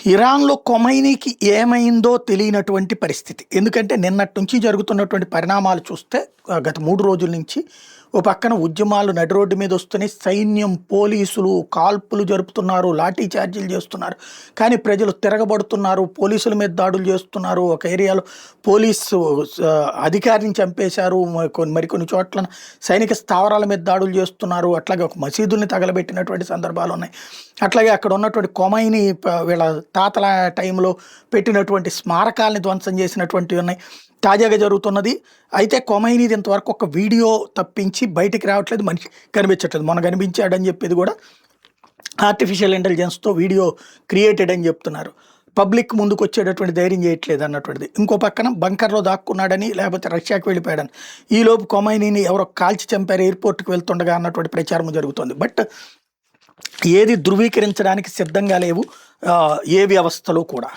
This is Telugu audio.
ఇరాన్‌లో ఖొమైనీకి ఏమైందో తెలియనటువంటి పరిస్థితి. ఎందుకంటే నిన్నటి నుంచి జరుగుతున్నటువంటి పరిణామాలు చూస్తే గత 3 రోజుల నుంచి ఓ పక్కన ఉద్యమాలు నడి రోడ్డు మీద వస్తున్నాయి. సైన్యం, పోలీసులు కాల్పులు జరుపుతున్నారు, లాఠీ చార్జీలు చేస్తున్నారు. కానీ ప్రజలు తిరగబడుతున్నారు, పోలీసుల మీద దాడులు చేస్తున్నారు. ఒక ఏరియాలో పోలీసు అధికారిని చంపేశారు. మరికొన్ని చోట్ల సైనిక స్థావరాల మీద దాడులు చేస్తున్నారు. అట్లాగే ఒక మసీదుల్ని తగలబెట్టినటువంటి సందర్భాలు ఉన్నాయి. అట్లాగే అక్కడ ఉన్నటువంటి ఖొమైనీ వీళ్ళ తాతల టైంలో పెట్టినటువంటి స్మారకాలని ధ్వంసం చేసినటువంటివి ఉన్నాయి. తాజాగా జరుగుతున్నది అయితే ఖొమైనీది ఇంతవరకు ఒక వీడియో తప్పించి బయటికి రావట్లేదు, మనిషి కనిపించట్లేదు. మొన్న కనిపించాడని చెప్పేది కూడా ఆర్టిఫిషియల్ ఇంటెలిజెన్స్తో వీడియో క్రియేటెడ్ అని చెప్తున్నారు. పబ్లిక్ ముందుకు వచ్చేటటువంటి ధైర్యం చేయట్లేదు అన్నటువంటిది. ఇంకో పక్కన బంకర్లో దాక్కున్నాడని, లేకపోతే రష్యాకి వెళ్ళిపోయాడని, ఈలోపు ఖొమైనీని ఎవరో కాల్చి చంపారు ఎయిర్పోర్ట్కి వెళ్తుండగా అన్నటువంటి ప్రచారం జరుగుతుంది. బట్ ఏది ధృవీకరించడానికి సిద్ధంగా లేవు ఏ వ్యవస్థలు కూడా.